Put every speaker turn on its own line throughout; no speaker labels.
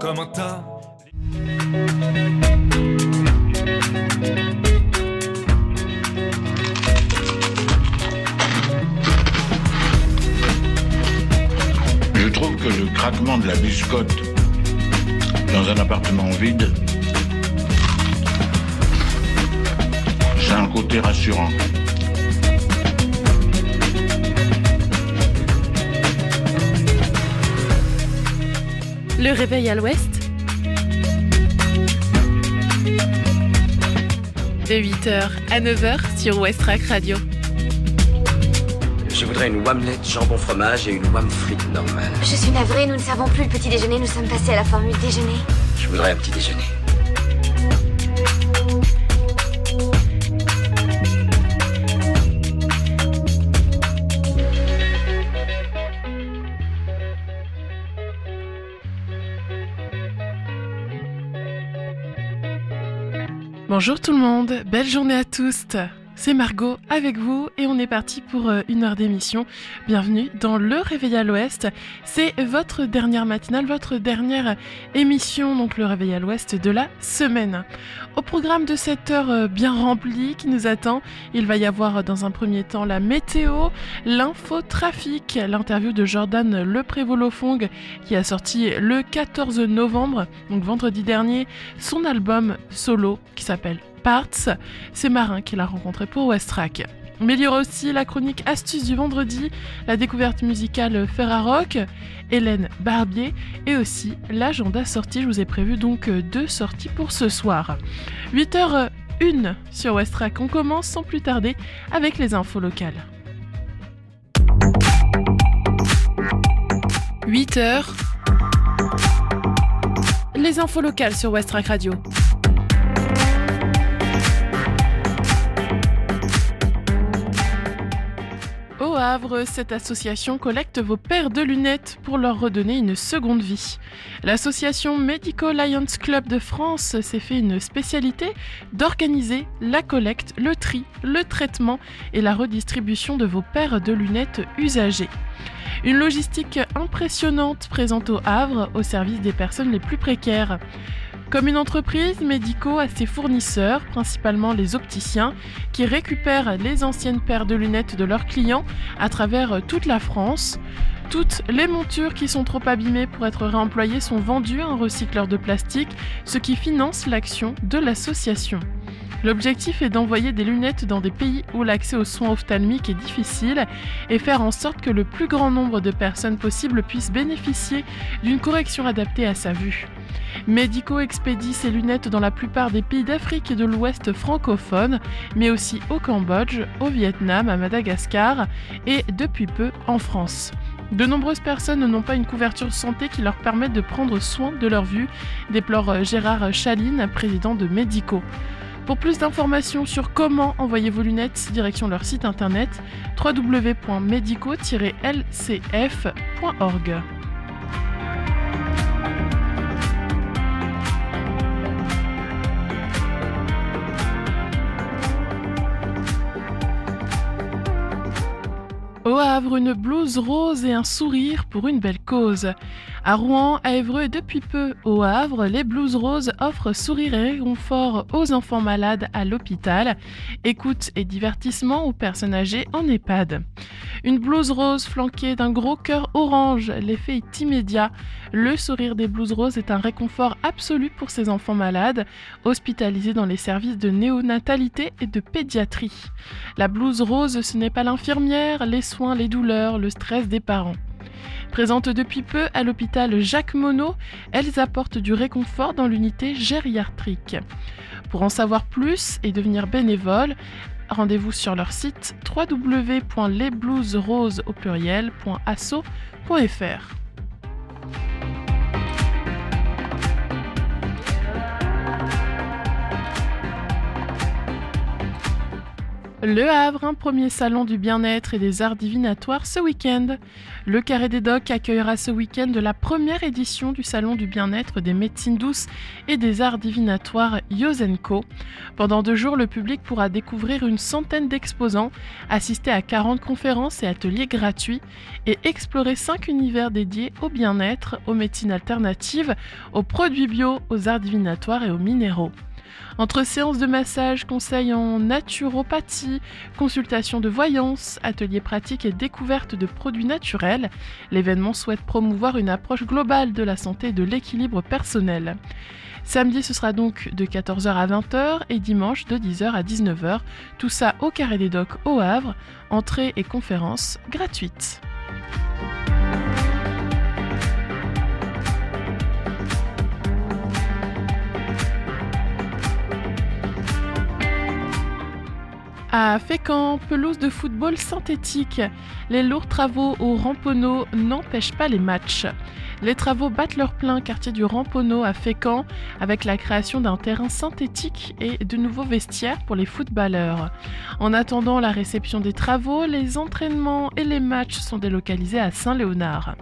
comme un tas.
Je trouve que le craquement de la biscotte dans un appartement vide, c'est un côté rassurant.
Le réveil à l'ouest, de 8h à 9h sur Westrack Radio.
Je voudrais une omelette jambon fromage et une omelette frite normale.
Je suis navrée, nous ne servons plus le petit déjeuner, nous sommes passés à la formule déjeuner.
Je voudrais un petit déjeuner.
Bonjour tout le monde, belle journée à tous. C'est Margot avec vous et on est parti pour une heure d'émission. Bienvenue dans Le Réveil à l'Ouest. C'est votre dernière matinale, votre dernière émission, donc Le Réveil à l'Ouest de la semaine. Au programme de cette heure bien remplie qui nous attend, il va y avoir dans un premier temps la météo, l'infotrafic, l'interview de Jordan Leprévost-Lofong qui a sorti le 14 novembre, donc vendredi dernier, son album solo qui s'appelle Parts, c'est Marin qui l'a rencontré pour Westrack. Mais il y aura aussi la chronique Astuce du vendredi, la découverte musicale Ferrarock, Hélène Barbier et aussi l'agenda sortie. Je vous ai prévu donc 2 sorties pour ce soir. 8h01 sur Westrack. On commence sans plus tarder avec les infos locales. 8h. Les infos locales sur Westrack Radio. Au Havre, cette association collecte vos paires de lunettes pour leur redonner une seconde vie. L'association Medical Lions Club de France s'est fait une spécialité d'organiser la collecte, le tri, le traitement et la redistribution de vos paires de lunettes usagées. Une logistique impressionnante présente au Havre au service des personnes les plus précaires. Comme une entreprise, Medico a ses fournisseurs, principalement les opticiens, qui récupèrent les anciennes paires de lunettes de leurs clients à travers toute la France. Toutes les montures qui sont trop abîmées pour être réemployées sont vendues à un recycleur de plastique, ce qui finance l'action de l'association. L'objectif est d'envoyer des lunettes dans des pays où l'accès aux soins ophtalmiques est difficile et faire en sorte que le plus grand nombre de personnes possible puissent bénéficier d'une correction adaptée à sa vue. Medico expédie ses lunettes dans la plupart des pays d'Afrique et de l'Ouest francophone, mais aussi au Cambodge, au Vietnam, à Madagascar et depuis peu en France. De nombreuses personnes n'ont pas une couverture santé qui leur permette de prendre soin de leur vue, déplore Gérard Chaline, président de Medico. Pour plus d'informations sur comment envoyer vos lunettes, direction leur site internet www.medico-lcf.org. Au Havre, une blouse rose et un sourire pour une belle cause. À Rouen, à Évreux et depuis peu au Havre, les blouses roses offrent sourire et réconfort aux enfants malades à l'hôpital, écoute et divertissement aux personnes âgées en EHPAD. Une blouse rose flanquée d'un gros cœur orange, l'effet est immédiat. Le sourire des blouses roses est un réconfort absolu pour ces enfants malades, hospitalisés dans les services de néonatalité et de pédiatrie. La blouse rose, ce n'est pas l'infirmière, les soins, les douleurs, le stress des parents. Présentes depuis peu à l'hôpital Jacques Monod, elles apportent du réconfort dans l'unité gériatrique. Pour en savoir plus et devenir bénévole, rendez-vous sur leur site www.lesblousesroses.asso.fr. Le Havre, un premier salon du bien-être et des arts divinatoires ce week-end. Le Carré des Docks accueillera ce week-end la première édition du salon du bien-être, des médecines douces et des arts divinatoires Yosenko. Pendant 2 jours, le public pourra découvrir une centaine d'exposants, assister à 40 conférences et ateliers gratuits et explorer 5 univers dédiés au bien-être, aux médecines alternatives, aux produits bio, aux arts divinatoires et aux minéraux. Entre séances de massage, conseils en naturopathie, consultations de voyance, ateliers pratiques et découvertes de produits naturels, l'événement souhaite promouvoir une approche globale de la santé et de l'équilibre personnel. Samedi, ce sera donc de 14h à 20h et dimanche de 10h à 19h. Tout ça au Carré des Docks au Havre, entrée et conférences gratuites. À Fécamp, pelouse de football synthétique. Les lourds travaux au Ramponneau n'empêchent pas les matchs. Les travaux battent leur plein quartier du Ramponneau à Fécamp avec la création d'un terrain synthétique et de nouveaux vestiaires pour les footballeurs. En attendant la réception des travaux, les entraînements et les matchs sont délocalisés à Saint-Léonard.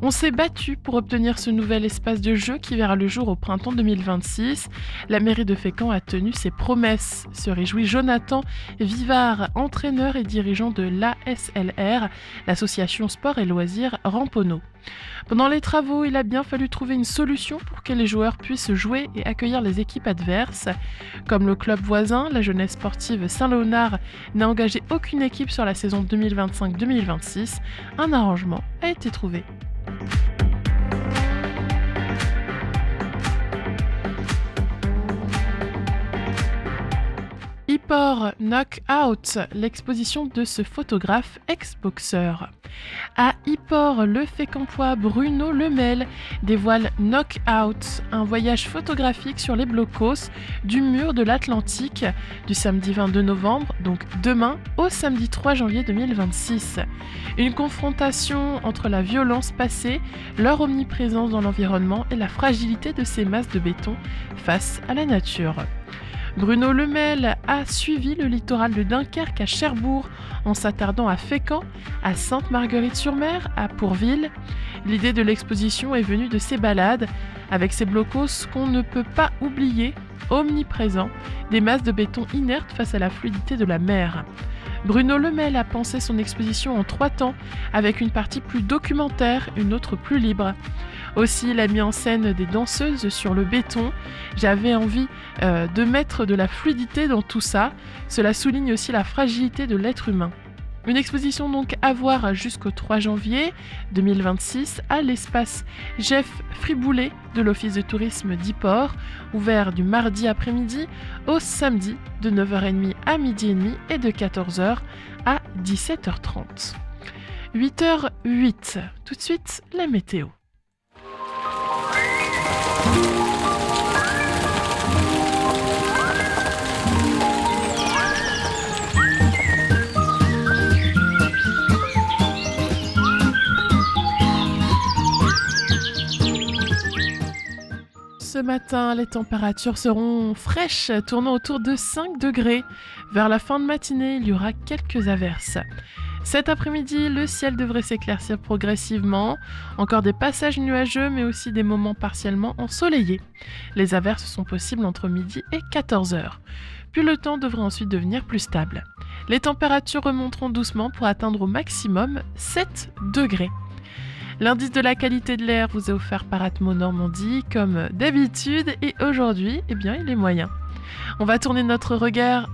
On s'est battu pour obtenir ce nouvel espace de jeu qui verra le jour au printemps 2026. La mairie de Fécamp a tenu ses promesses, se réjouit Jonathan Vivard, entraîneur et dirigeant de l'ASLR, l'association sport et loisirs Ramponneau. Pendant les travaux, il a bien fallu trouver une solution pour que les joueurs puissent jouer et accueillir les équipes adverses. Comme le club voisin, la jeunesse sportive Saint-Léonard n'a engagé aucune équipe sur la saison 2025-2026, un arrangement a été trouvé. Ipor Knockout, l'exposition de ce photographe ex-boxeur. À Ipor, le Fécampois Bruno Lemel dévoile Knockout, un voyage photographique sur les blocos du mur de l'Atlantique du samedi 22 novembre, donc demain, au samedi 3 janvier 2026. Une confrontation entre la violence passée, leur omniprésence dans l'environnement et la fragilité de ces masses de béton face à la nature. Bruno Lemel a suivi le littoral de Dunkerque à Cherbourg en s'attardant à Fécamp, à Sainte-Marguerite-sur-Mer, à Pourville. L'idée de l'exposition est venue de ces balades, avec ces blocos qu'on ne peut pas oublier, omniprésents, des masses de béton inertes face à la fluidité de la mer. Bruno Lemel a pensé son exposition en 3 temps, avec une partie plus documentaire, une autre plus libre. Aussi, il a mis en scène des danseuses sur le béton. J'avais envie de mettre de la fluidité dans tout ça. Cela souligne aussi la fragilité de l'être humain. Une exposition donc à voir jusqu'au 3 janvier 2026 à l'espace Jeff Friboulet de l'Office de tourisme d'Ipor, ouvert du mardi après-midi au samedi de 9h30 à 12h30 et de 14h à 17h30. 8h08, tout de suite la météo. Ce matin, les températures seront fraîches, tournant autour de 5 degrés. Vers la fin de matinée, il y aura quelques averses. Cet après-midi, le ciel devrait s'éclaircir progressivement. Encore des passages nuageux, mais aussi des moments partiellement ensoleillés. Les averses sont possibles entre midi et 14h. Puis le temps devrait ensuite devenir plus stable. Les températures remonteront doucement pour atteindre au maximum 7 degrés. L'indice de la qualité de l'air vous est offert par Atmo Normandie, comme d'habitude, et aujourd'hui, il est moyen. On va tourner notre regard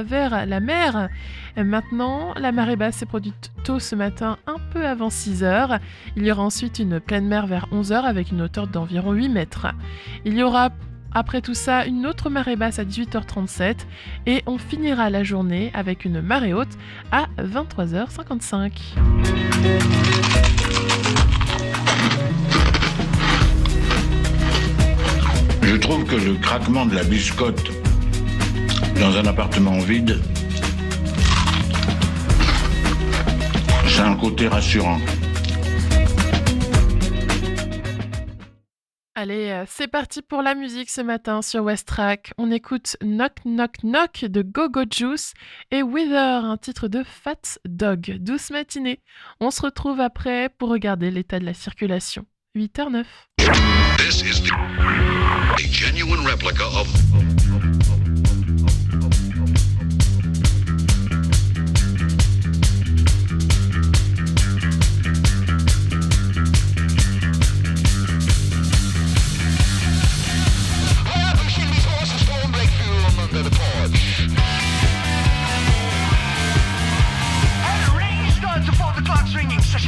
vers la mer. Maintenant, la marée basse s'est produite tôt ce matin, un peu avant 6h. Il y aura ensuite une pleine mer vers 11h avec une hauteur d'environ 8 mètres. Il y aura après tout ça une autre marée basse à 18h37 et on finira la journée avec une marée haute à 23h55.
Je trouve que le craquement de la biscotte dans un appartement vide, c'est un côté rassurant.
Allez, c'est parti pour la musique ce matin sur West Track. On écoute Knock Knock Knock de Go-Go Juice et Wither, un titre de Fat Dog. Douce matinée. On se retrouve après pour regarder l'état de la circulation. 8h09.
This is a genuine replica of...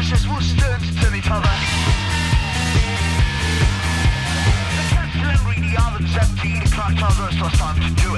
Says we'll stir to each other. The cancer and greedy are the empty. The clock tells us last time to do it.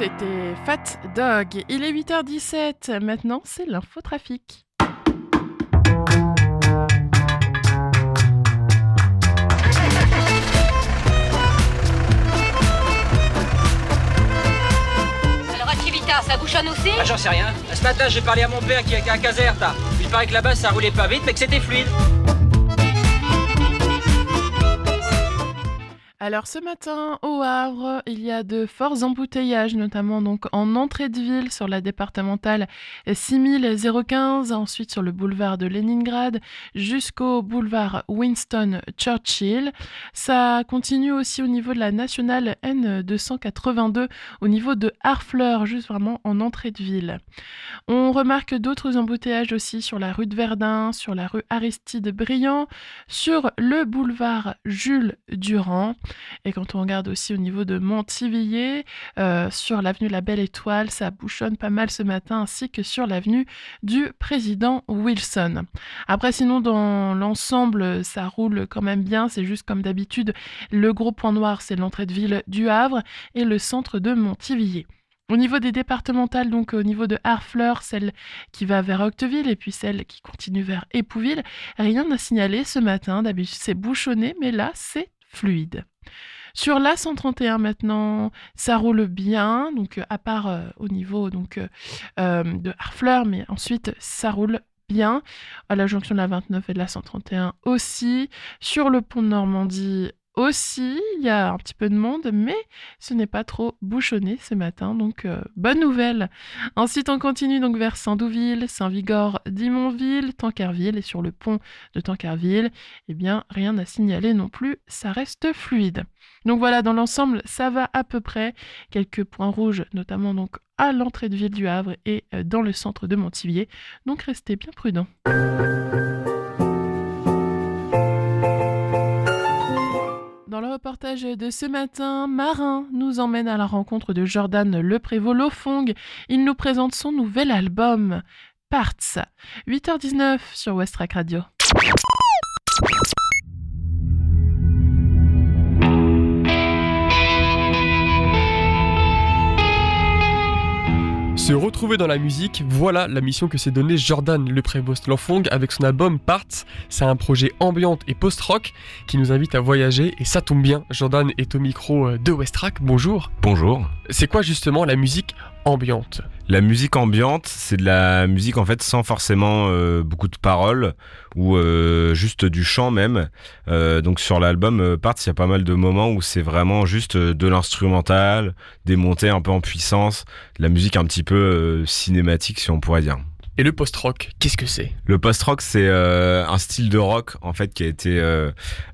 C'était Fat Dog. Il est 8h17. Maintenant, c'est l'infotrafic.
Alors à Civita, ça bouchonne aussi?
Ah, j'en sais rien. Ce matin, j'ai parlé à mon père qui était à Caserta. Il paraît que là-bas, ça roulait pas vite, mais que c'était fluide.
Alors ce matin, au Havre, il y a de forts embouteillages, notamment donc en entrée de ville sur la départementale 6015, ensuite sur le boulevard de Leningrad jusqu'au boulevard Winston Churchill. Ça continue aussi au niveau de la nationale N282, au niveau de Harfleur, juste vraiment en entrée de ville. On remarque d'autres embouteillages aussi sur la rue de Verdun, sur la rue Aristide Briand, sur le boulevard Jules Durand. Et quand on regarde aussi au niveau de Montivilliers, sur l'avenue La Belle Étoile, ça bouchonne pas mal ce matin, ainsi que sur l'avenue du Président Wilson. Après, sinon, dans l'ensemble, ça roule quand même bien. C'est juste comme d'habitude, le gros point noir, c'est l'entrée de ville du Havre et le centre de Montivilliers. Au niveau des départementales, donc au niveau de Harfleur, celle qui va vers Octeville et puis celle qui continue vers Épouville, rien à signaler ce matin. D'habitude, c'est bouchonné, mais là, c'est fluide. Sur la 131 maintenant, ça roule bien, donc à part au niveau de Harfleur, mais ensuite ça roule bien. À la jonction de la 29 et de la 131 aussi. Sur le pont de Normandie aussi, il y a un petit peu de monde, mais ce n'est pas trop bouchonné ce matin, donc bonne nouvelle. Ensuite, on continue donc vers Sandouville, Saint-Vigor, Dimonville, Tancarville, et sur le pont de Tancarville, eh bien, rien à signaler non plus, ça reste fluide. Donc voilà, dans l'ensemble, ça va à peu près. Quelques points rouges, notamment donc à l'entrée de ville du Havre et dans le centre de Montivilliers, donc restez bien prudents. Dans le reportage de ce matin, Marin nous emmène à la rencontre de Jordan Le Prévost-Lofong. Il nous présente son nouvel album, Parts. 8h19 sur Westrack Radio.
Se retrouver dans la musique, voilà la mission que s'est donnée Jordan Le Prévost-Lofong avec son album Parts. C'est un projet ambiante et post-rock qui nous invite à voyager et ça tombe bien, Jordan est au micro de Westrack, bonjour.
Bonjour.
C'est quoi justement la musique ambiante ?
La musique ambiante, c'est de la musique en fait sans forcément beaucoup de paroles ou juste du chant même. Donc sur l'album Parts, il y a pas mal de moments où c'est vraiment juste de l'instrumental, des montées un peu en puissance, de la musique un petit peu cinématique si on pourrait dire.
Et le post-rock, qu'est-ce que c'est ?
Le post-rock, c'est un style de rock en fait qui a été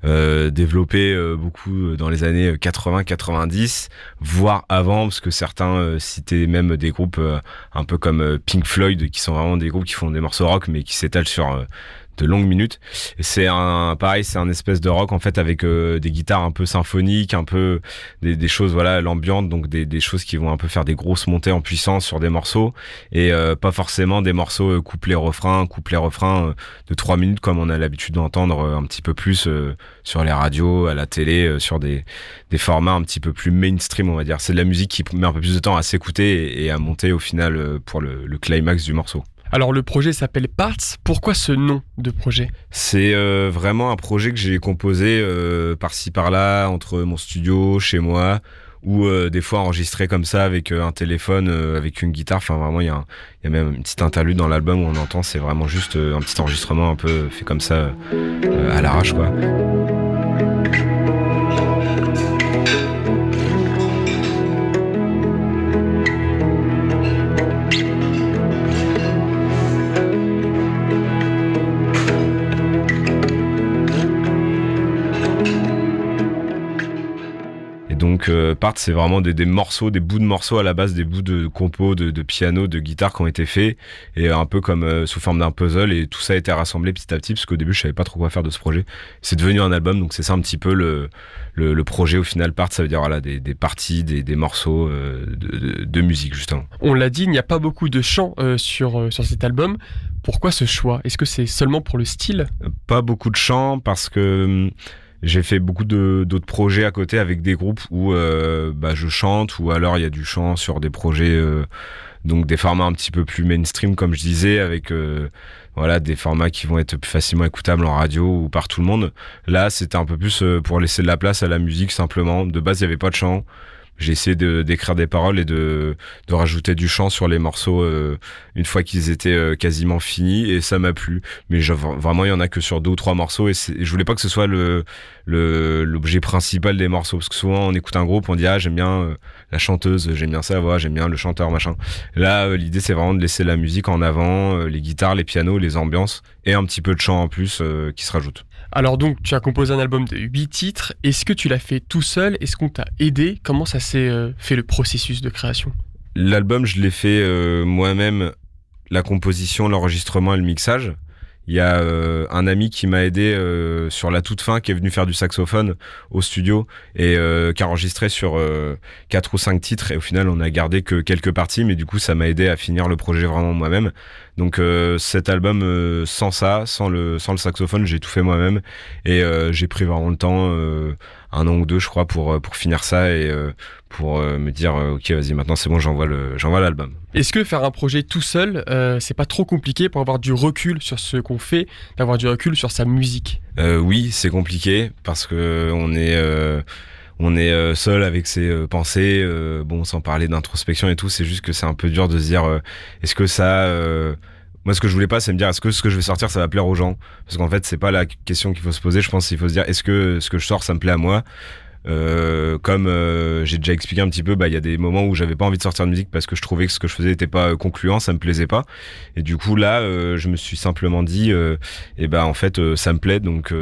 développé beaucoup dans les années 80-90, voire avant, parce que certains citaient même des groupes un peu comme Pink Floyd, qui sont vraiment des groupes qui font des morceaux rock, mais qui s'étalent sur de longues minutes. Et c'est un espèce de rock en fait avec des guitares un peu symphoniques, un peu des choses voilà l'ambiante, donc des choses qui vont un peu faire des grosses montées en puissance sur des morceaux et pas forcément des morceaux couplet-refrain de 3 minutes comme on a l'habitude d'entendre un petit peu plus sur les radios, à la télé, sur des formats un petit peu plus mainstream on va dire. C'est de la musique qui met un peu plus de temps à s'écouter et à monter au final pour le climax du morceau.
Alors le projet s'appelle Parts, pourquoi ce nom de projet ?
C'est vraiment un projet que j'ai composé par-ci par-là, entre mon studio, chez moi, ou des fois enregistré comme ça avec un téléphone, avec une guitare, enfin vraiment il y a même une petite interlude dans l'album où on entend, c'est vraiment juste un petit enregistrement un peu fait comme ça à l'arrache quoi. Donc Parts, c'est vraiment des morceaux, des bouts de morceaux à la base, des bouts de compos, de piano, de guitare qui ont été faits et un peu comme sous forme d'un puzzle et tout ça a été rassemblé petit à petit parce qu'au début je savais pas trop quoi faire de ce projet. C'est devenu un album donc c'est ça un petit peu le projet au final. Parts, ça veut dire voilà des parties, des morceaux de musique justement.
On l'a dit, il n'y a pas beaucoup de chants sur cet album. Pourquoi ce choix ? Est-ce que c'est seulement pour le style ?
Pas beaucoup de chants parce que j'ai fait beaucoup d'autres projets à côté avec des groupes où je chante, ou alors il y a du chant sur des projets, donc des formats un petit peu plus mainstream, comme je disais, avec des formats qui vont être plus facilement écoutables en radio ou par tout le monde. Là, c'était un peu plus pour laisser de la place à la musique, simplement. De base, il n'y avait pas de chant. J'ai essayé d'écrire des paroles et de rajouter du chant sur les morceaux une fois qu'ils étaient quasiment finis, et ça m'a plu. Mais vraiment, il y en a que sur 2 ou 3 morceaux, et je voulais pas que ce soit l'objet principal des morceaux, parce que souvent on écoute un groupe, on dit j'aime bien la chanteuse, j'aime bien sa voix, j'aime bien le chanteur, machin. Là, l'idée c'est vraiment de laisser la musique en avant, les guitares, les pianos, les ambiances, et un petit peu de chant en plus qui se rajoute.
Alors donc, tu as composé un album de 8 titres. Est-ce que tu l'as fait tout seul? Est-ce qu'on t'a aidé? Comment ça s'est fait le processus de création?
L'album, je l'ai fait moi-même, la composition, l'enregistrement et le mixage. Il y a un ami qui m'a aidé sur la toute fin, qui est venu faire du saxophone au studio et qui a enregistré sur 4 ou 5 titres, et au final on a gardé que quelques parties, mais du coup ça m'a aidé à finir le projet vraiment moi-même. Donc cet album, sans le saxophone, j'ai tout fait moi-même, et j'ai pris vraiment le temps, 1 an ou 2 je crois, pour finir ça, et pour me dire ok, vas-y, maintenant c'est bon, j'envoie l'album.
Est-ce que faire un projet tout seul, c'est pas trop compliqué pour avoir du recul sur ce qu'on fait, d'avoir du recul sur sa musique?
Oui, c'est compliqué parce que on est seul avec ses pensées, sans parler d'introspection et tout, c'est juste que c'est un peu dur de se dire est-ce que ça... Moi, ce que je voulais pas, c'est me dire est-ce que ce que je vais sortir, ça va plaire aux gens? Parce qu'en fait, c'est pas la question qu'il faut se poser. Je pense qu'il faut se dire est-ce que ce que je sors, ça me plaît à moi? Comme j'ai déjà expliqué un petit peu, il y a des moments où j'avais pas envie de sortir de musique parce que je trouvais que ce que je faisais était pas concluant, ça me plaisait pas, et du coup là je me suis simplement dit en fait ça me plaît, donc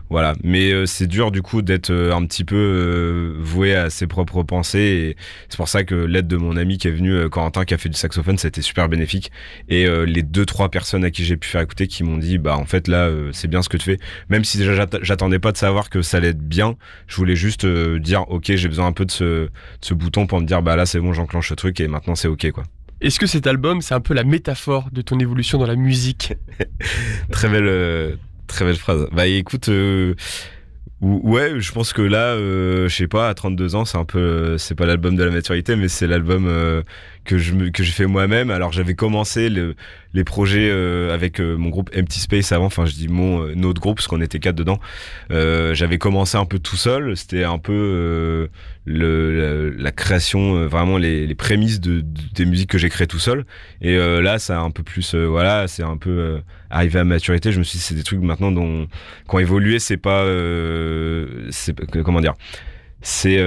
voilà. Mais c'est dur du coup d'être un petit peu voué à ses propres pensées, et c'est pour ça que l'aide de mon ami qui est venu, Corentin, qui a fait du saxophone, ça a été super bénéfique, et les 2-3 personnes à qui j'ai pu faire écouter qui m'ont dit en fait là c'est bien ce que tu fais, même si déjà j'attendais pas de savoir que ça allait être bien, je voulais juste dire ok, j'ai besoin un peu de ce bouton pour me dire là c'est bon, j'enclenche le truc et maintenant c'est ok, quoi.
Est-ce que cet album, c'est un peu la métaphore de ton évolution dans la musique?
Très belle phrase. Écoute, ouais, je pense que là, je sais pas, à 32 ans, c'est un peu, c'est pas l'album de la maturité, mais c'est l'album que j'ai fait moi-même. Alors j'avais commencé les projets avec mon groupe Empty Space avant, enfin je dis notre groupe parce qu'on était 4 dedans. J'avais commencé un peu tout seul, c'était un peu la création, vraiment les prémices des musiques que j'ai créées tout seul. Et là, ça a un peu plus, c'est un peu arrivé à maturité. Je me suis dit c'est des trucs maintenant qui ont évolué, c'est pas, comment dire. C'est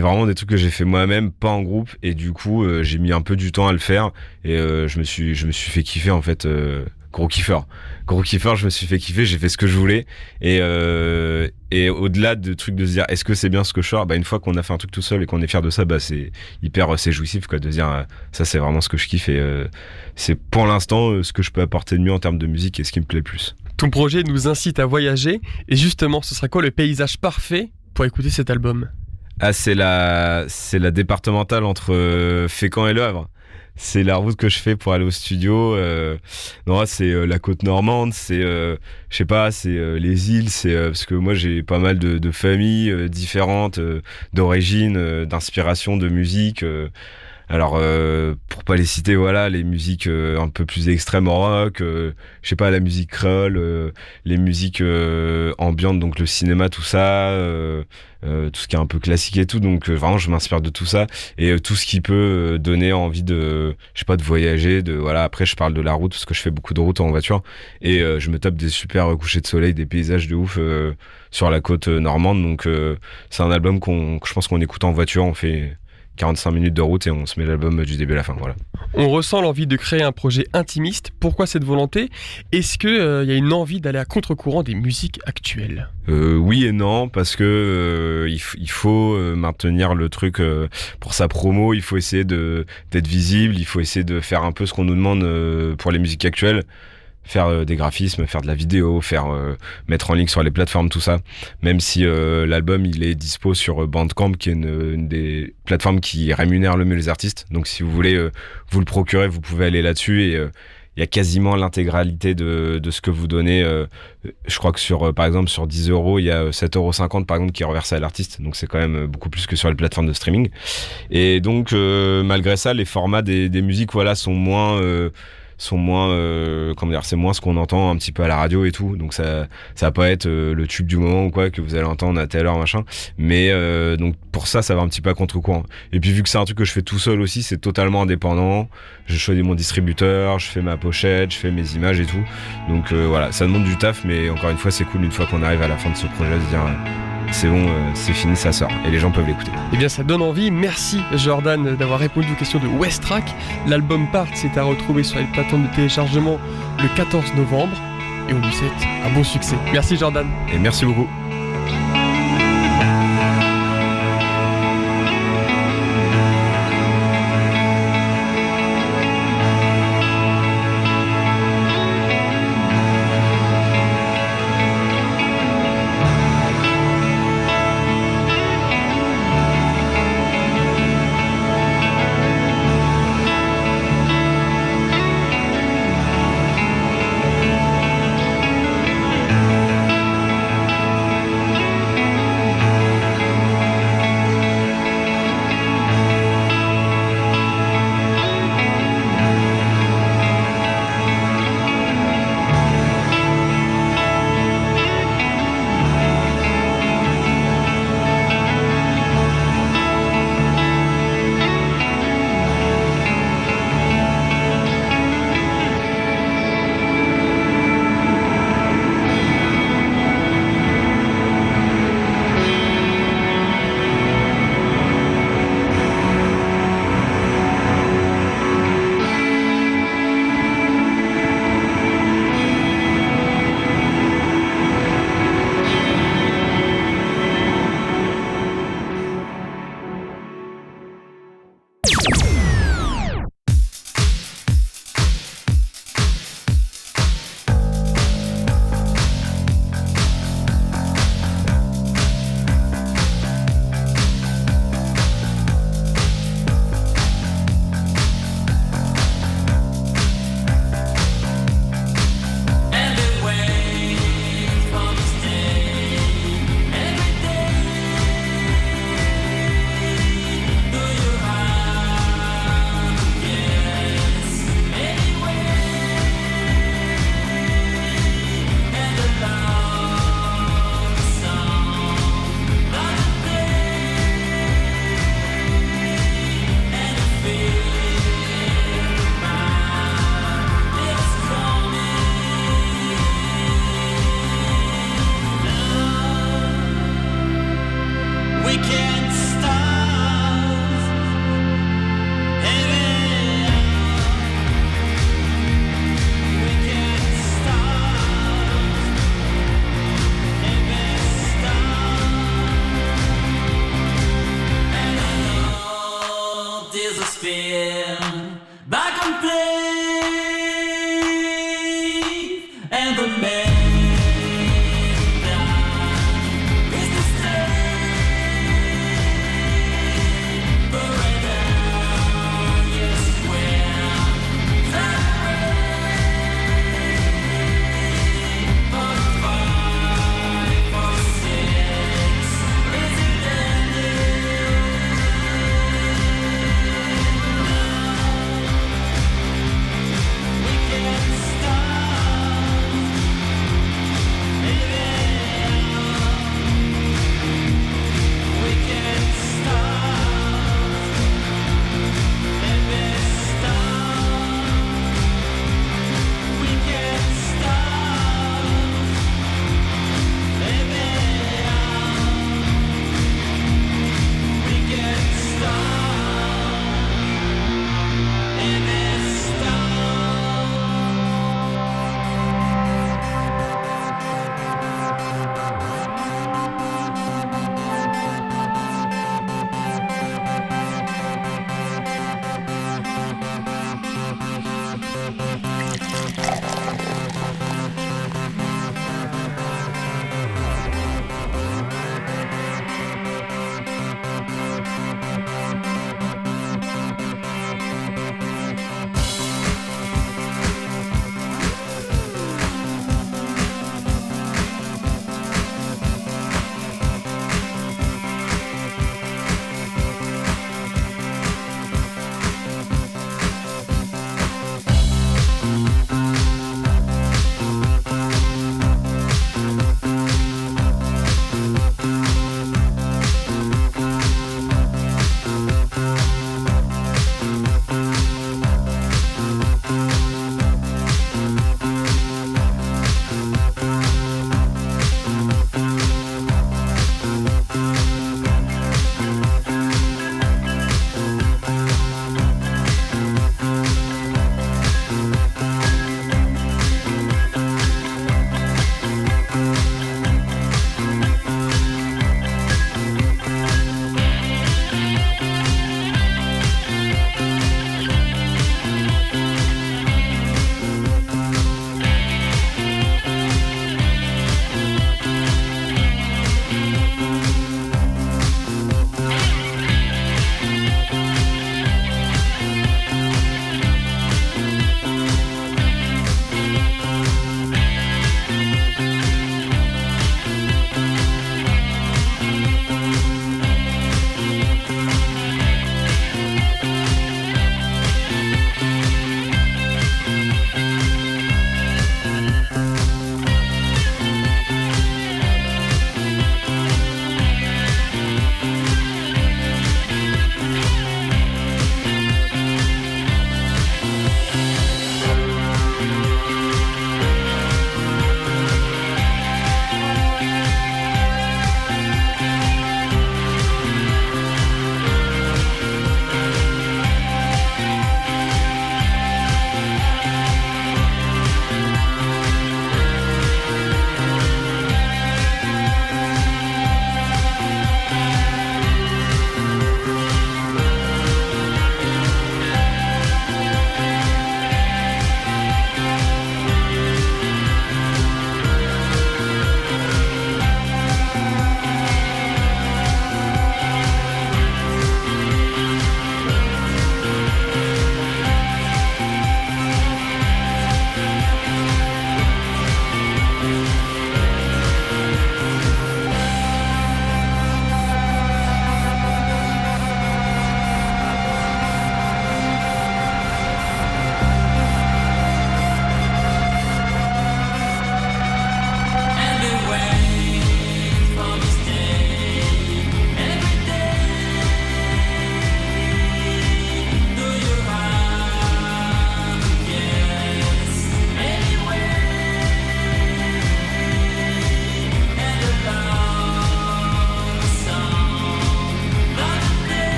vraiment des trucs que j'ai fait moi-même, pas en groupe, et du coup j'ai mis un peu du temps à le faire, et je me suis fait kiffer en fait. Gros kiffeur, je me suis fait kiffer, j'ai fait ce que je voulais, et au-delà de trucs de se dire est-ce que c'est bien ce que je sors, une fois qu'on a fait un truc tout seul et qu'on est fier de ça, c'est jouissif, quoi, de dire ça c'est vraiment ce que je kiffe, et c'est pour l'instant ce que je peux apporter de mieux en termes de musique et ce qui me plaît le plus.
Ton projet nous incite à voyager, et justement ce serait quoi le paysage parfait pour écouter cet album?
C'est la départementale entre Fécamp et Le Havre. C'est la route que je fais pour aller au studio. C'est la côte normande, c'est je sais pas, c'est les îles, c'est parce que moi j'ai pas mal de familles différentes, d'origine, d'inspiration, de musique. Alors pour pas les citer, les musiques un peu plus extrêmes en rock, je sais pas, la musique créole, les musiques ambiantes, donc le cinéma, tout ça, tout ce qui est un peu classique et tout, donc vraiment je m'inspire de tout ça, et tout ce qui peut donner envie de, je sais pas, de voyager, après je parle de la route parce que je fais beaucoup de routes en voiture, et je me tape des super couchers de soleil, des paysages de ouf sur la côte normande, donc c'est un album je pense qu'on écoute en voiture, on fait 45 minutes de route et on se met l'album du début à la fin, voilà.
On ressent l'envie de créer un projet intimiste. Pourquoi cette volonté? Est-ce qu'il y a une envie d'aller à contre-courant des musiques actuelles?
Oui et non, parce que il faut maintenir le truc pour sa promo, il faut essayer d'être visible, il faut essayer de faire un peu ce qu'on nous demande pour les musiques actuelles. Faire des graphismes, faire de la vidéo, mettre en ligne sur les plateformes, tout ça. Même si l'album il est dispo sur Bandcamp, qui est une des plateformes qui rémunère le mieux les artistes. Donc si vous voulez vous le procurer, vous pouvez aller là-dessus, et il y a quasiment l'intégralité de ce que vous donnez. Je crois que par exemple, sur 10 euros, il y a 7,50 € par exemple qui est reversé à l'artiste. Donc c'est quand même beaucoup plus que sur les plateformes de streaming. Et donc, malgré ça, les formats des musiques, voilà, sont moins comment dire, c'est moins ce qu'on entend un petit peu à la radio et tout, donc ça va pas être le tube du moment ou quoi que vous allez entendre à telle heure machin, mais donc pour ça va un petit peu à contre-courant. Et puis vu que c'est un truc que je fais tout seul aussi, c'est totalement indépendant, je choisis mon distributeur, je fais ma pochette, je fais mes images et tout, donc voilà, ça demande du taf, mais encore une fois c'est cool une fois qu'on arrive à la fin de ce projet de se dire c'est bon, c'est fini, ça sort. Et les gens peuvent l'écouter.
Eh bien, ça donne envie. Merci, Jordan, d'avoir répondu aux questions de Westrack. L'album Parts est à retrouver sur les plateformes de téléchargement le 14 novembre. Et on lui souhaite un bon succès. Merci, Jordan.
Et merci beaucoup.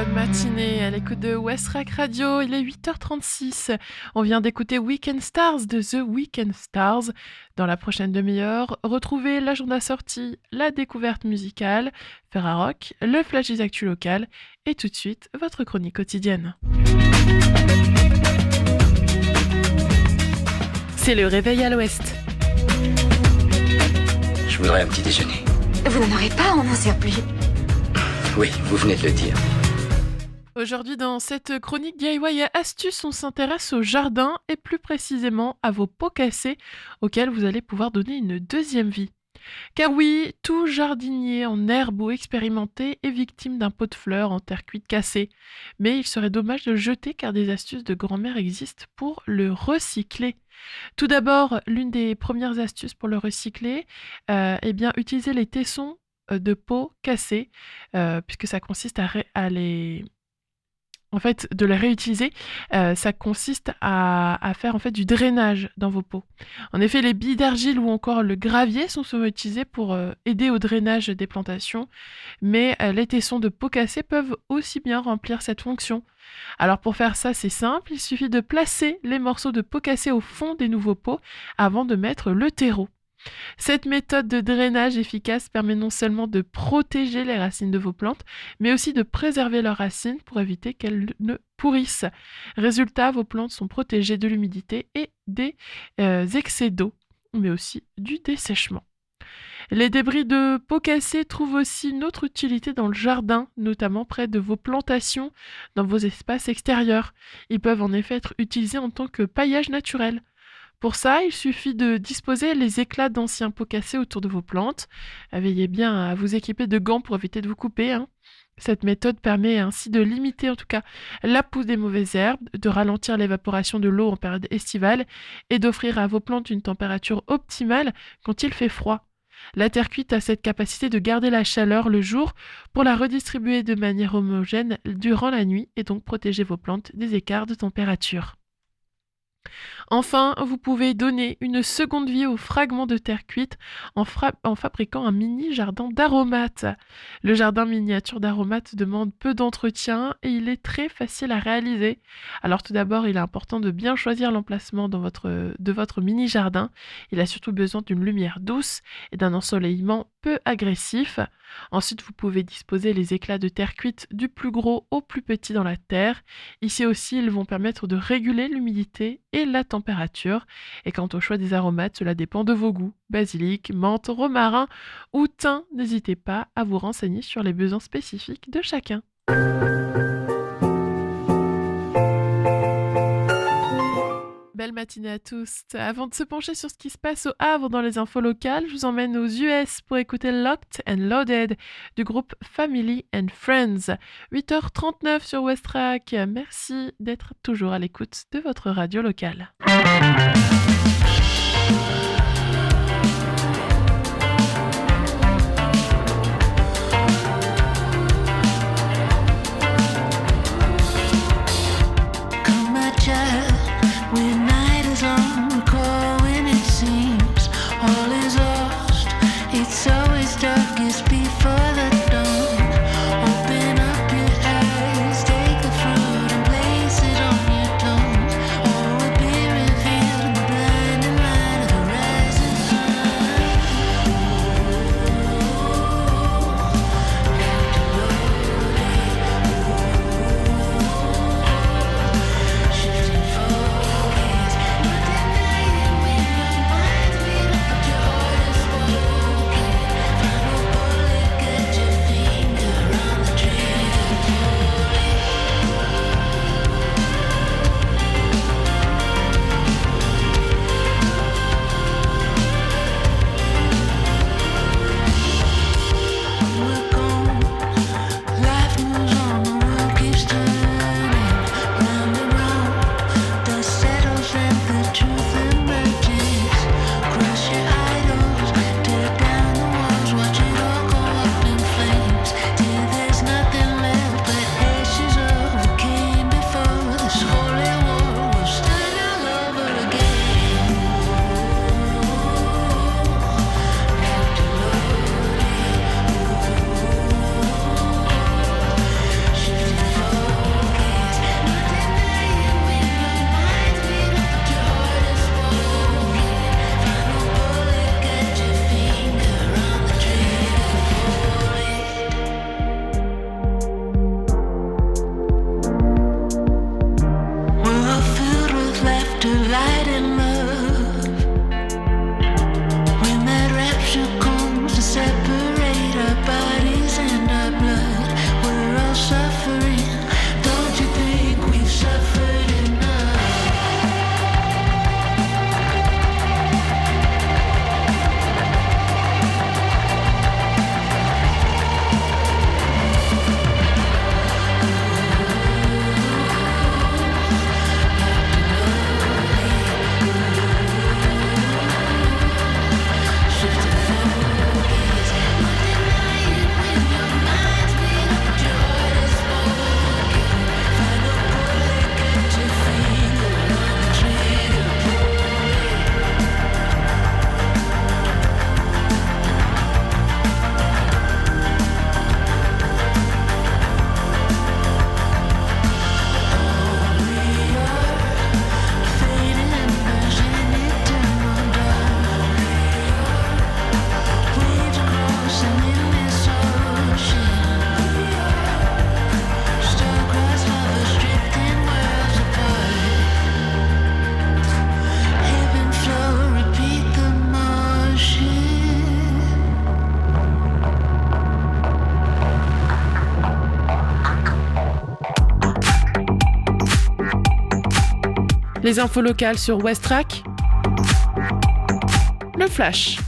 Bonne matinée à l'écoute de Westrack Radio, il est 8h36. On vient d'écouter Weekend Stars de The Weekend Stars. Dans la prochaine demi-heure, retrouvez l'agenda sortie, la découverte musicale, Ferrarock, le flash des actus locales et tout de suite, votre chronique quotidienne. C'est le réveil à l'ouest.
Je voudrais un petit déjeuner.
Vous n'en aurez pas en un surplus.
Oui, vous venez de le dire.
Aujourd'hui, dans cette chronique DIY et astuces, on s'intéresse au jardin et plus précisément à vos pots cassés auxquels vous allez pouvoir donner une deuxième vie. Car oui, tout jardinier en herbe ou expérimenté est victime d'un pot de fleurs en terre cuite cassé. Mais il serait dommage de le jeter car des astuces de grand-mère existent pour le recycler. Tout d'abord, l'une des premières astuces pour le recycler, utiliser les tessons de pots cassés, puisque ça consiste de les réutiliser, ça consiste à faire du drainage dans vos pots. En effet, les billes d'argile ou encore le gravier sont souvent utilisés pour aider au drainage des plantations, mais les tessons de pots cassés peuvent aussi bien remplir cette fonction. Alors pour faire ça, c'est simple, il suffit de placer les morceaux de pots cassés au fond des nouveaux pots avant de mettre le terreau. Cette méthode de drainage efficace permet non seulement de protéger les racines de vos plantes, mais aussi de préserver leurs racines pour éviter qu'elles ne pourrissent. Résultat, vos plantes sont protégées de l'humidité et des excès d'eau, mais aussi du dessèchement. Les débris de pots cassés trouvent aussi une autre utilité dans le jardin, notamment près de vos plantations, dans vos espaces extérieurs. Ils peuvent en effet être utilisés en tant que paillage naturel. Pour ça, il suffit de disposer les éclats d'anciens pots cassés autour de vos plantes. Veillez bien à vous équiper de gants pour éviter de vous couper. Cette méthode permet ainsi de limiter en tout cas la pousse des mauvaises herbes, de ralentir l'évaporation de l'eau en période estivale et d'offrir à vos plantes une température optimale quand il fait froid. La terre cuite a cette capacité de garder la chaleur le jour pour la redistribuer de manière homogène durant la nuit et donc protéger vos plantes des écarts de température. Enfin, vous pouvez donner une seconde vie aux fragments de terre cuite en fabriquant un mini jardin d'aromates. Le jardin miniature d'aromates demande peu d'entretien et il est très facile à réaliser. Alors tout d'abord, il est important de bien choisir l'emplacement de votre mini jardin. Il a surtout besoin d'une lumière douce et d'un ensoleillement peu agressif. Ensuite, vous pouvez disposer les éclats de terre cuite du plus gros au plus petit dans la terre. Ici aussi, ils vont permettre de réguler l'humidité et la température. Et quant au choix des aromates, cela dépend de vos goûts. Basilic, menthe, romarin ou thym, n'hésitez pas à vous renseigner sur les besoins spécifiques de chacun. Belle matinée à tous. Avant de se pencher sur ce qui se passe au Havre dans les infos locales, je vous emmène aux US pour écouter Locked and Loaded du groupe Family and Friends. 8h39 sur Westrack. Merci d'être toujours à l'écoute de votre radio locale. Les infos locales sur Westrack. Le Flash.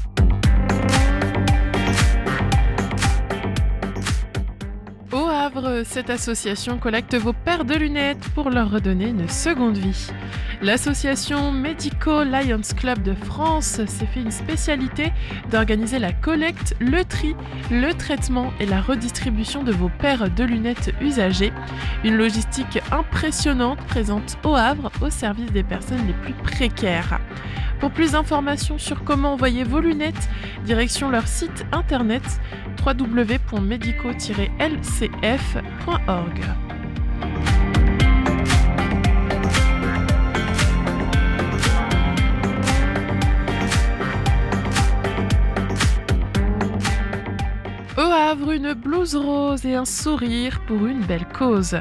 Au Havre, cette association collecte vos paires de lunettes pour leur redonner une seconde vie. L'association Medico Lions Club de France s'est fait une spécialité d'organiser la collecte, le tri, le traitement et la redistribution de vos paires de lunettes usagées. Une logistique impressionnante présente au Havre au service des personnes les plus précaires. Pour plus d'informations sur comment envoyer vos lunettes, direction leur site internet www.medico-lcf.org. Au Havre, une blouse rose et un sourire pour une belle cause.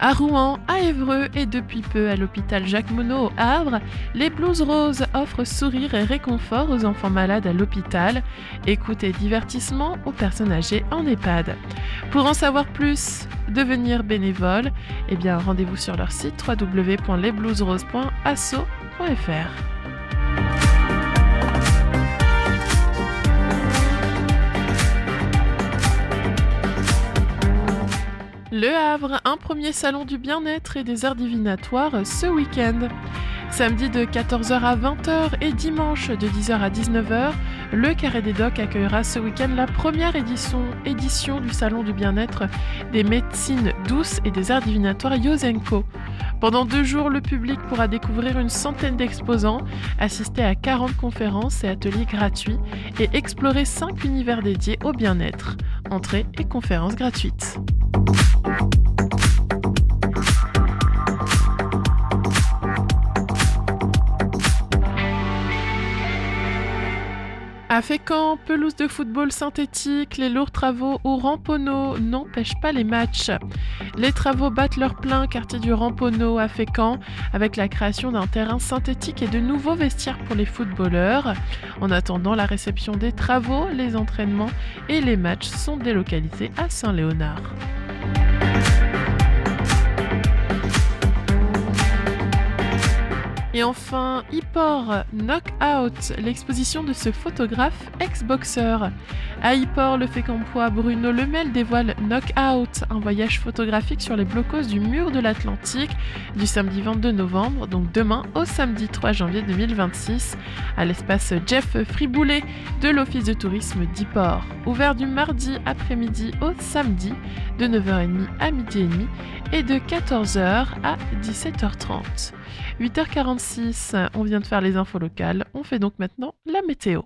À Rouen, à Évreux et depuis peu à l'hôpital Jacques Monod au Havre, les blouses roses offrent sourire et réconfort aux enfants malades à l'hôpital, écoute et divertissement aux personnes âgées en EHPAD. Pour en savoir plus, devenir bénévole, rendez-vous sur leur site www.lesblousesroses.asso.fr. Le Havre, un premier salon du bien-être et des arts divinatoires ce week-end. Samedi de 14h à 20h et dimanche de 10h à 19h, le Carré des Docks accueillera ce week-end la première édition du salon du bien-être des médecines douces et des arts divinatoires Yosenko. Pendant 2 jours, le public pourra découvrir une centaine d'exposants, assister à 40 conférences et ateliers gratuits et explorer 5 univers dédiés au bien-être. Entrée et conférences gratuites. À Fécamp, pelouse de football synthétique, les lourds travaux au Ramponneau n'empêchent pas les matchs. Les travaux battent leur plein quartier du Ramponneau à Fécamp avec la création d'un terrain synthétique et de nouveaux vestiaires pour les footballeurs. En attendant la réception des travaux, les entraînements et les matchs sont délocalisés à Saint-Léonard. Et enfin, Yport Knockout, l'exposition de ce photographe ex-boxeur. À Yport, le Fécampois Bruno Lemel dévoile Knockout, un voyage photographique sur les blocos du mur de l'Atlantique, du samedi 22 novembre, donc demain, au samedi 3 janvier 2026, à l'espace Jeff Friboulet de l'Office de tourisme d'Yport. Ouvert du mardi après-midi au samedi, de 9h30 à 12h30 et de 14h à 17h30. 8h46, on vient de faire les infos locales, on fait donc maintenant la météo.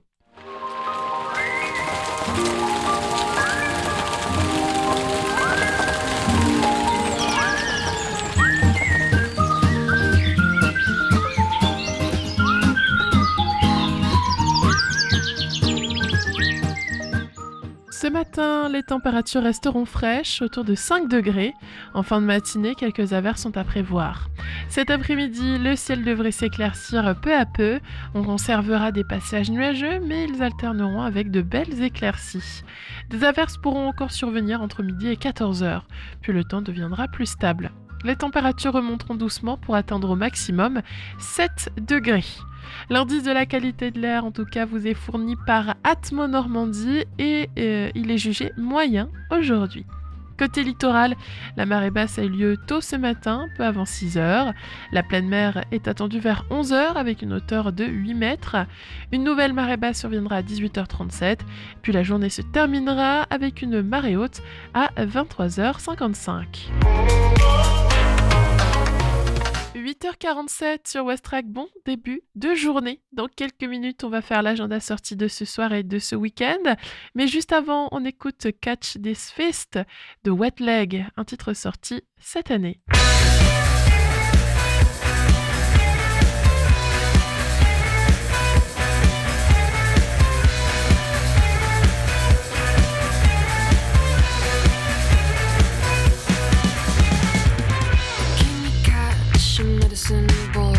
Ce matin, les températures resteront fraîches, autour de 5 degrés. En fin de matinée, quelques averses sont à prévoir. Cet après-midi, le ciel devrait s'éclaircir peu à peu. On conservera des passages nuageux, mais ils alterneront avec de belles éclaircies. Des averses pourront encore survenir entre midi et 14h, puis le temps deviendra plus stable. Les températures remonteront doucement pour atteindre au maximum 7 degrés. L'indice de la qualité de l'air, en tout cas, vous est fourni par Atmo Normandie et il est jugé moyen aujourd'hui. Côté littoral, la marée basse a eu lieu tôt ce matin, peu avant 6h. La pleine mer est attendue vers 11h avec une hauteur de 8 mètres. Une nouvelle marée basse surviendra à 18h37, puis la journée se terminera avec une marée haute à 23h55. 8h47 sur Westrack, bon début de journée. Dans quelques minutes, on va faire l'agenda sortie de ce soir et de ce week-end. Mais juste avant, on écoute Catch This Fist de Wet Leg, un titre sorti cette année.
Medicine ball.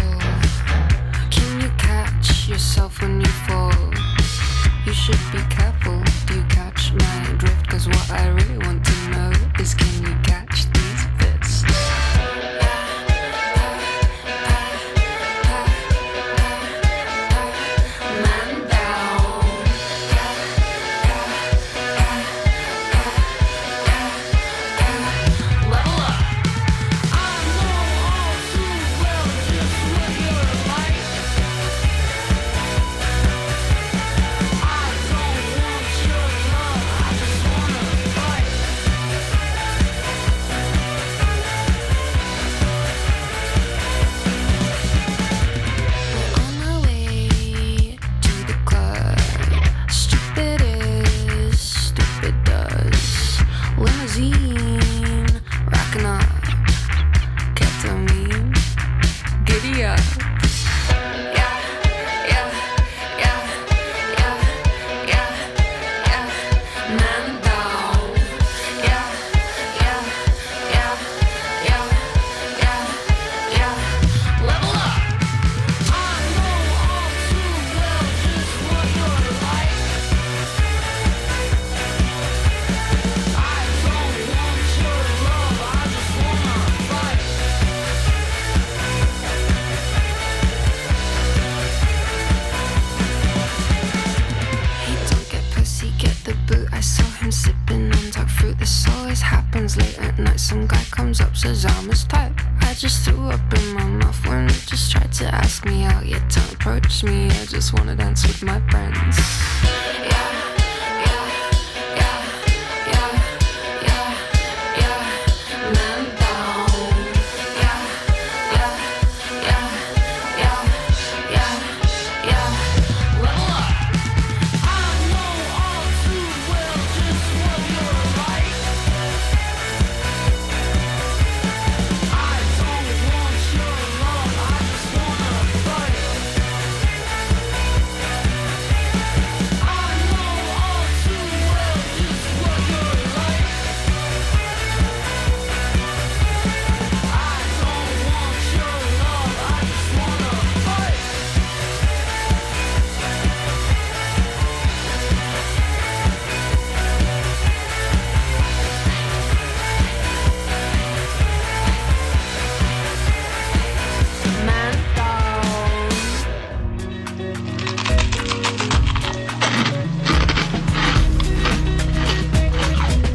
Can you catch yourself when you fall? You should be careful. Do you catch my drift? 'Cause what I really want to know is, can you catch these fists? Yeah. just threw up in my mouth when you just tried to ask me out. Yeah, don't approach me, I just wanna dance with my friends.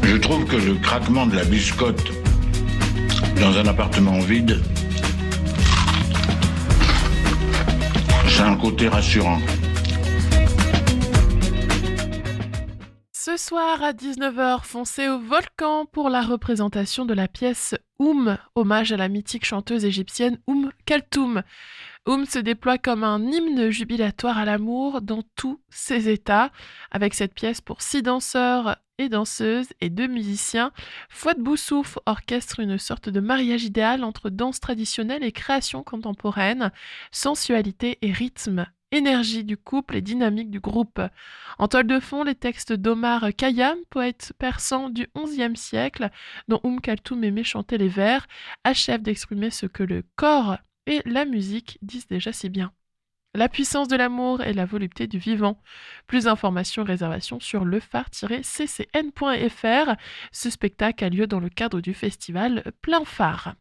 Je trouve que le craquement de la biscotte dans un appartement vide, c'est un côté rassurant.
Ce soir à 19h, foncez au Volcan pour la représentation de la pièce hommage à la mythique chanteuse égyptienne Kalthoum. Se déploie comme un hymne jubilatoire à l'amour dans tous ses états. Avec cette pièce pour 6 danseurs et danseuses et 2 musiciens, Fouad Boussouf orchestre une sorte de mariage idéal entre danse traditionnelle et création contemporaine, sensualité et rythme, énergie du couple et dynamique du groupe. En toile de fond, les textes d'Omar Khayyam, poète persan du XIe siècle, dont Kalthoum aimait chanter les vers, achèvent d'exprimer ce que le corps et la musique disent déjà si bien. La puissance de l'amour et la volupté du vivant. Plus d'informations et réservations sur lephare-ccn.fr. Ce spectacle a lieu dans le cadre du festival Plein Phare.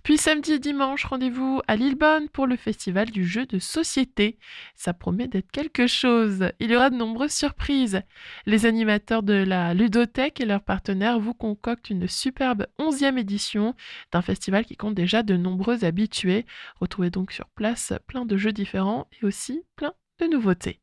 Puis samedi et dimanche, rendez-vous à Lillebonne pour le festival du jeu de société. Ça promet d'être quelque chose. Il y aura de nombreuses surprises. Les animateurs de la ludothèque et leurs partenaires vous concoctent une superbe 11e édition d'un festival qui compte déjà de nombreux habitués. Retrouvez donc sur place plein de jeux différents et aussi plein de nouveautés.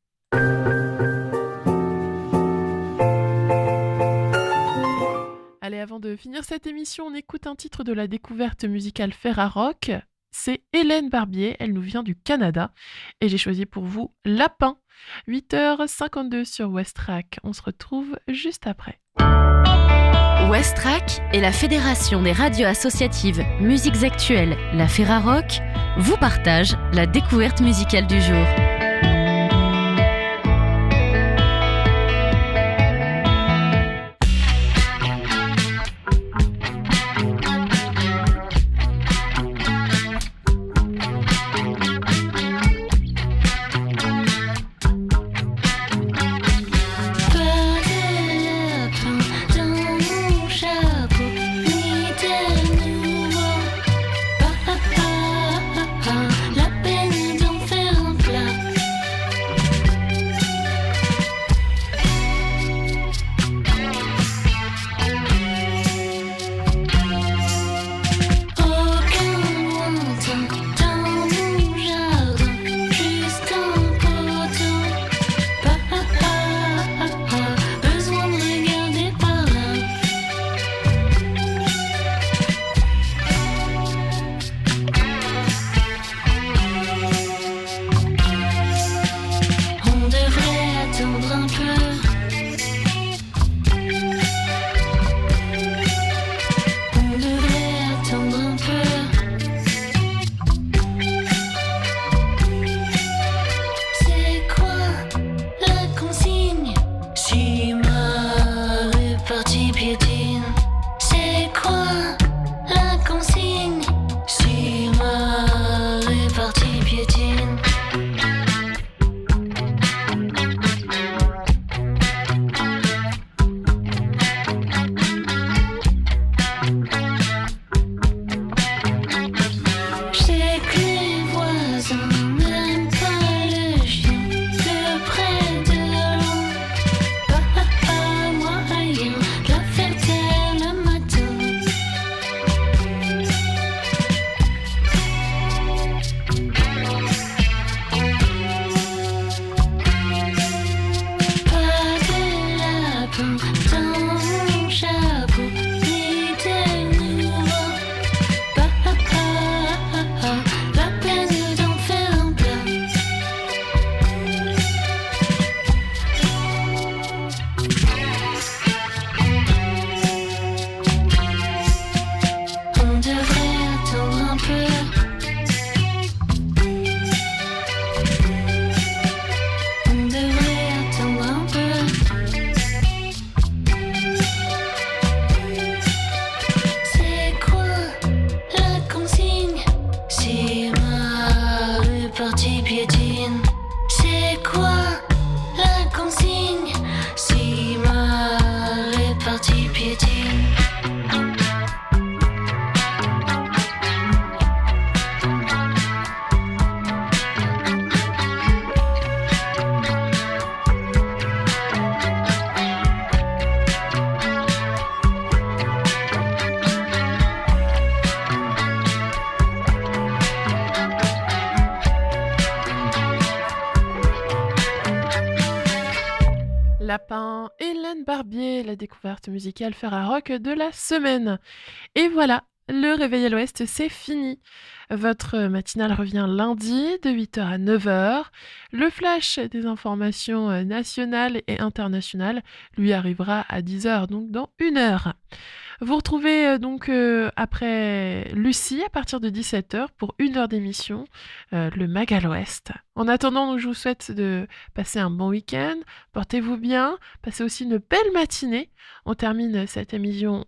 Allez, avant de finir cette émission, on écoute un titre de la découverte musicale Ferrarock. C'est Hélène Barbier, elle nous vient du Canada. Et j'ai choisi pour vous Lapin, 8h52 sur Westrack. On se retrouve juste après.
Westrack et la Fédération des radios associatives Musiques Actuelles, la Ferrarock, vous partagent la découverte musicale du jour.
La peine d'en faire un plat. sous ton chapeau, l'idée nouveau. La peine d'en faire un plat. On devrait attendre un peu. On devrait attendre un peu. C'est quoi la consigne si ma répartie piétine? C'est quoi la consigne si ma répartie piétine?
Lapin, Hélène Barbier, la découverte musicale Ferrarock de la semaine. Et voilà, le Réveil à l'Ouest, c'est fini. Votre matinale revient lundi de 8h à 9h. Le flash des informations nationales et internationales lui arrivera à 10h, donc dans 1 heure. Vous retrouvez donc après Lucie à partir de 17h pour 1 heure d'émission, le Mag à l'Ouest. En attendant, je vous souhaite de passer un bon week-end, portez-vous bien, passez aussi une belle matinée. On termine cette émission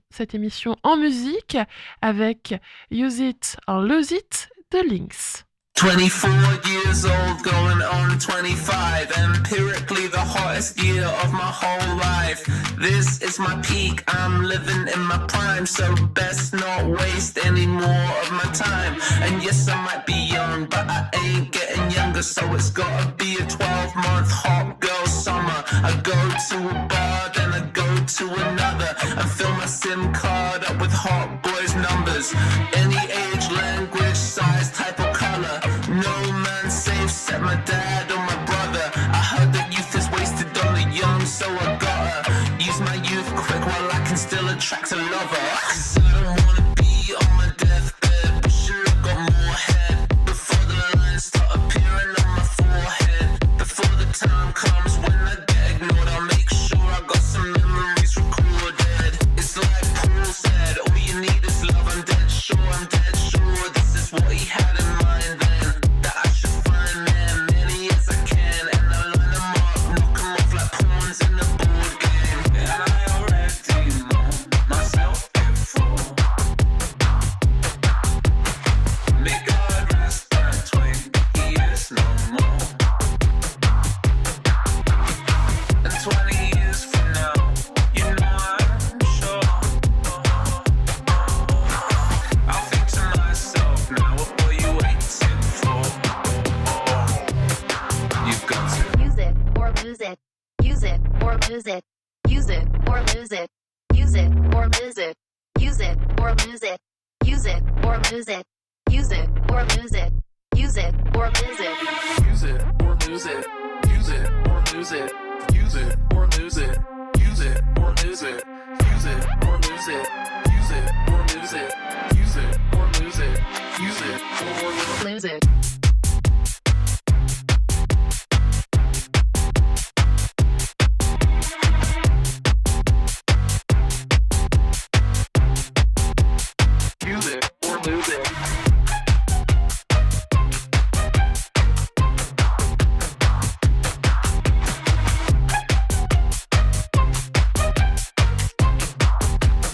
en musique avec Use It or Lose It de Lynx.
24 years old, going on 25, empirically the hottest year of my whole life. This is my peak, I'm living in my prime, so best not waste any more of my time. And yes, I might be young, but I ain't getting younger, so it's gotta be a 12-month hot girl summer. I go to a bar, then I go to another, and fill my SIM card up with hot boys' numbers. Any age, language, size, type or color. No man safe except my dad or my brother. I heard that youth is wasted on the young, so I gotta use my youth quick while I can still attract a lover. 'Cause I don't wanna be on my deathbed, wishing I got more head before the lines start appearing on my forehead. Before the time comes when I get ignored, I'll make sure I got some memories recorded. It's like Paul said, all you need is love. I'm dead sure this is what he had in mind then. That I should find many as I can, and I'll line them up, knock them off like pawns in a board game. And I already know myself before. May God rest my twin, he is no more. And 20 years from now, you know I'm sure I'll think to myself now, what were you waiting for? You've got to
Use it or lose it. Use it or lose it. Use it or lose it. Use it or lose it. Use it or lose it. Use it or lose it. Use it or lose it. Use it or lose it.
use it or lose it. Use it or lose it. Use it or lose it. Use it or lose it. Use it or lose it. Use it or lose it. Use it or lose it. Use it or
Lose it.
use it or lose it.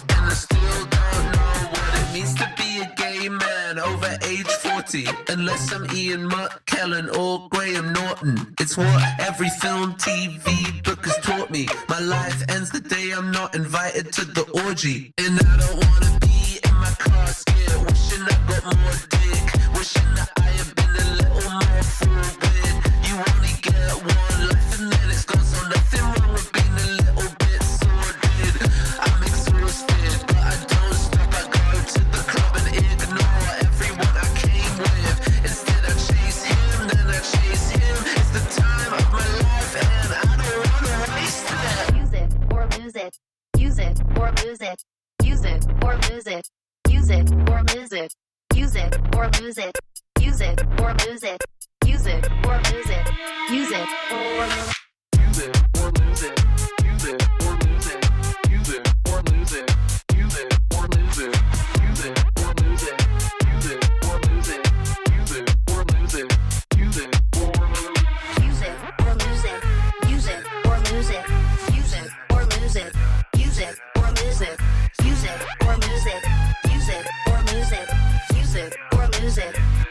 And I still don't know what it means to be a gay man over age 40, unless I'm Ian McKellen or Graham Norton. It's what every film, TV, book has taught me. My life ends the day I'm not invited to the orgy. And I don't wanna be in my casket, wishing I got more dick, wishing that I had been a little more forward. You only get one life and then it's gone, so nothing wrong with being a little bit sordid. I'm exhausted, but I don't stop. I go to the club and ignore everyone I came with. Instead I chase him, then I chase him. It's the time of my life and I don't wanna waste it.
Use it or lose it or lose it. Use it or lose it. Use it or lose it. Use it or lose it. Use it or lose it. Use it or lose it. Use it or lose it. Use it or lose it. Use it or